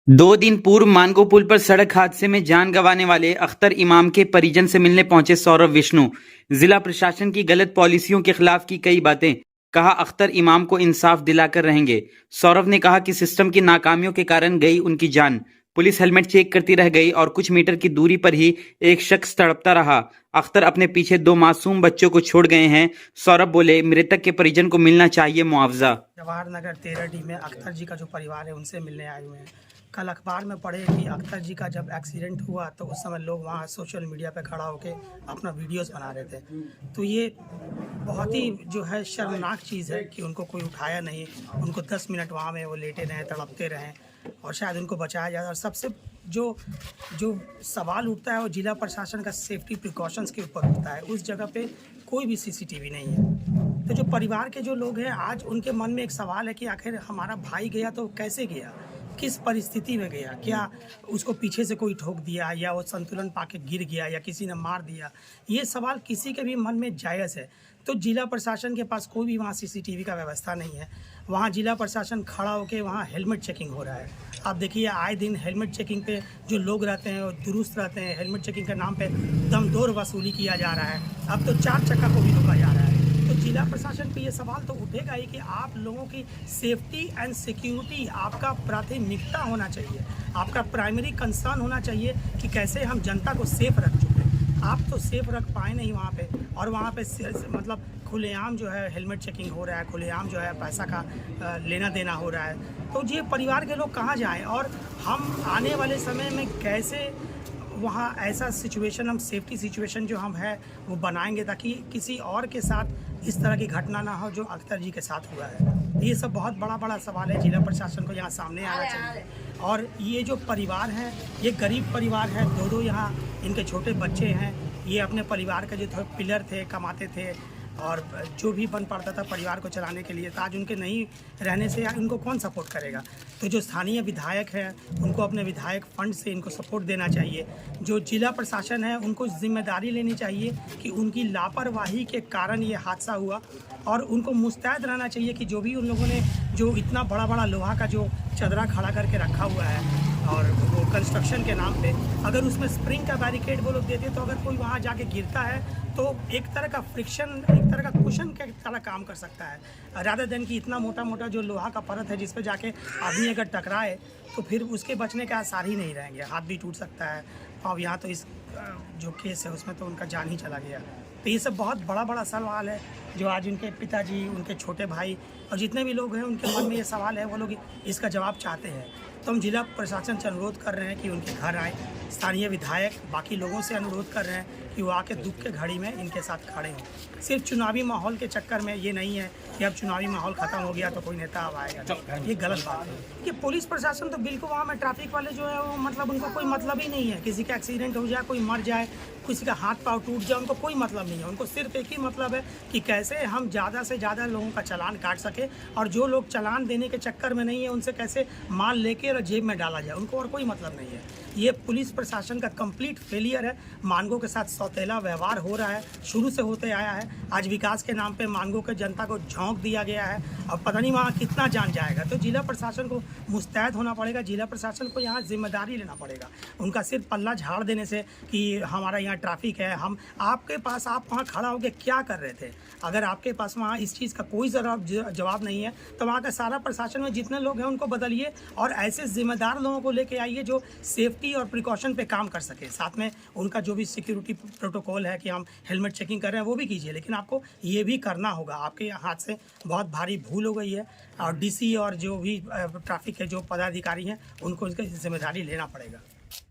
2 दिन पूर्व मानगो पुल पर सड़क हादसे में जान गंवाने वाले अख्तर इमाम के परिजन से मिलने पहुंचे सौरभ विष्णु। जिला प्रशासन की गलत पॉलिसियों के खिलाफ की कई बातें, कहा अख्तर इमाम को इंसाफ दिलाकर रहेंगे। सौरभ ने कहा कि सिस्टम की नाकामियों के कारण गई उनकी जान। पुलिस हेलमेट चेक करती रह गई और कुछ मीटर की दूरी पर ही एक शख्स तड़पता रहा। अख्तर अपने पीछे 2 मासूम बच्चों को छोड़ गए हैं। सौरभ बोले, मृतक के परिजन को मिलना चाहिए मुआवजा। जवाहर नगर 13D में अख्तर जी का जो परिवार है उनसे मिलने आए हुए हैं। कल अखबार में पढ़े कि अख्तर जी का जब एक्सीडेंट हुआ तो उस समय लोग वहाँ सोशल मीडिया पे खड़ा होकर अपना वीडियोस बना रहे थे। तो ये बहुत ही जो है शर्मनाक चीज़ है कि उनको कोई उठाया नहीं, उनको 10 मिनट वहाँ में वो लेटे रहें, तड़पते रहें और शायद उनको बचाया जाए। और सबसे जो सवाल उठता है वो जिला प्रशासन का सेफ्टी प्रिकॉशंस के ऊपर उठता है। उस जगह पे कोई भी CCTV नहीं है। तो जो परिवार के जो लोग हैं, आज उनके मन में एक सवाल है कि आखिर हमारा भाई गया तो कैसे गया, किस परिस्थिति में गया, क्या उसको पीछे से कोई ठोक दिया या वो संतुलन पाके गिर गया या किसी ने मार दिया। ये सवाल किसी के भी मन में जायज़ है। तो जिला प्रशासन के पास कोई भी वहाँ CCTV का व्यवस्था नहीं है। वहाँ जिला प्रशासन खड़ा होकर वहाँ हेलमेट चेकिंग हो रहा है। आप देखिए, आए दिन हेलमेट चेकिंग पे जो लोग रहते हैं वो दुरुस्त रहते हैं। हेलमेट चेकिंग के नाम पे दमदोर वसूली किया जा रहा है। अब तो 4 चक्का को भी रोका जा रहा है। तो जिला प्रशासन पे ये सवाल तो उठेगा ही कि आप लोगों की सेफ्टी एंड सिक्योरिटी आपका प्राथमिकता होना चाहिए, आपका प्राइमरी कंसर्न होना चाहिए कि कैसे हम जनता को सेफ रख चुके हैं। आप तो सेफ रख पाए नहीं वहाँ पे, और वहाँ पे मतलब खुलेआम जो है हेलमेट चेकिंग हो रहा है, खुलेआम जो है पैसा का लेना देना हो रहा है। तो ये परिवार के लोग कहाँ जाएँ, और हम आने वाले समय में कैसे वहाँ ऐसा सिचुएशन, हम सेफ्टी सिचुएशन जो हम है वो बनाएंगे ताकि किसी और के साथ इस तरह की घटना ना हो जो अख्तर जी के साथ हुआ है। ये सब बहुत बड़ा सवाल है, जिला प्रशासन को यहाँ सामने आना चाहिए। और ये जो परिवार है ये गरीब परिवार है, 2 यहाँ इनके छोटे बच्चे हैं। ये अपने परिवार के जो पिलर थे, कमाते थे और जो भी बन पड़ता था परिवार को चलाने के लिए, तो आज उनके नहीं रहने से यार इनको कौन सपोर्ट करेगा। तो जो स्थानीय विधायक हैं उनको अपने विधायक फंड से इनको सपोर्ट देना चाहिए। जो जिला प्रशासन है उनको जिम्मेदारी लेनी चाहिए कि उनकी लापरवाही के कारण ये हादसा हुआ, और उनको मुस्तैद रहना चाहिए कि जो भी उन लोगों ने जो इतना बड़ा लोहा का जो चदरा खड़ा करके रखा हुआ है और वो कंस्ट्रक्शन के नाम पे, अगर उसमें स्प्रिंग का बैरिकेड वो लोग देते तो अगर कोई वहाँ जाके गिरता है तो एक तरह का फ्रिक्शन, एक तरह का कुशन के तरह काम कर सकता है, रादर देन कि इतना मोटा जो लोहा का परत है जिस पे जाके आदमी अगर टकराए तो फिर उसके बचने का आसार ही नहीं रहेंगे, हाथ भी टूट सकता है। और यहाँ तो इस जो केस है उसमें तो उनका जान ही चला गया। तो ये सब बहुत बड़ा सवाल है जो आज उनके पिताजी, उनके छोटे भाई और जितने भी लोग हैं उनके मन में ये सवाल है, वो लोग इसका जवाब चाहते हैं। तो हम जिला प्रशासन से अनुरोध कर रहे हैं कि उनके घर आए। स्थानीय विधायक बाकी लोगों से अनुरोध कर रहे हैं कि वो आके दुख के घड़ी में इनके साथ खड़े हों। सिर्फ चुनावी माहौल के चक्कर में ये नहीं है कि अब चुनावी माहौल ख़त्म हो गया तो कोई नेता अब आएगा, ये गलत बात है। कि पुलिस प्रशासन तो बिल्कुल वहाँ में ट्रैफिक वाले जो है वो मतलब उनको कोई मतलब ही नहीं है। किसी का एक्सीडेंट हो जाए, कोई मर जाए, किसी का हाथ पाँव टूट जाए, उनको कोई मतलब नहीं है। उनको सिर्फ एक ही मतलब है कि कैसे हम ज़्यादा से ज़्यादा लोगों का चालान काट सके, और जो लोग चालान देने के चक्कर में नहीं है उनसे कैसे माल लेके और जेब में डाला जाए, उनको और कोई मतलब नहीं है। ये पुलिस प्रशासन का कंप्लीट फेलियर है। मानगो के साथ सौतेला व्यवहार हो रहा है, शुरू से होते आया है। आज विकास के नाम पे मानगो के जनता को झोंक दिया गया है, अब पता नहीं वहाँ कितना जान जाएगा। तो जिला प्रशासन को मुस्तैद होना पड़ेगा, जिला प्रशासन को यहाँ जिम्मेदारी लेना पड़ेगा। उनका सिर्फ पल्ला झाड़ देने से कि हमारा यहाँ ट्रैफिक है, हम आपके पास, आप वहाँ खड़ा होकर क्या कर रहे थे? अगर आपके पास वहाँ इस चीज़ का कोई जवाब नहीं है तो वहाँ का सारा प्रशासन में जितने लोग हैं उनको बदलिए और ऐसे जिम्मेदार लोगों को लेके आइए जो सेफ्टी और प्रिकॉशन पे काम कर सके। साथ में उनका जो भी सिक्योरिटी प्रोटोकॉल है कि हम हेलमेट चेकिंग कर रहे हैं वो भी कीजिए, लेकिन आपको ये भी करना होगा। आपके हाथ से बहुत भारी भूल हो गई है, और DC और जो भी ट्रैफिक के जो पदाधिकारी हैं उनको इसकी जिम्मेदारी लेना पड़ेगा।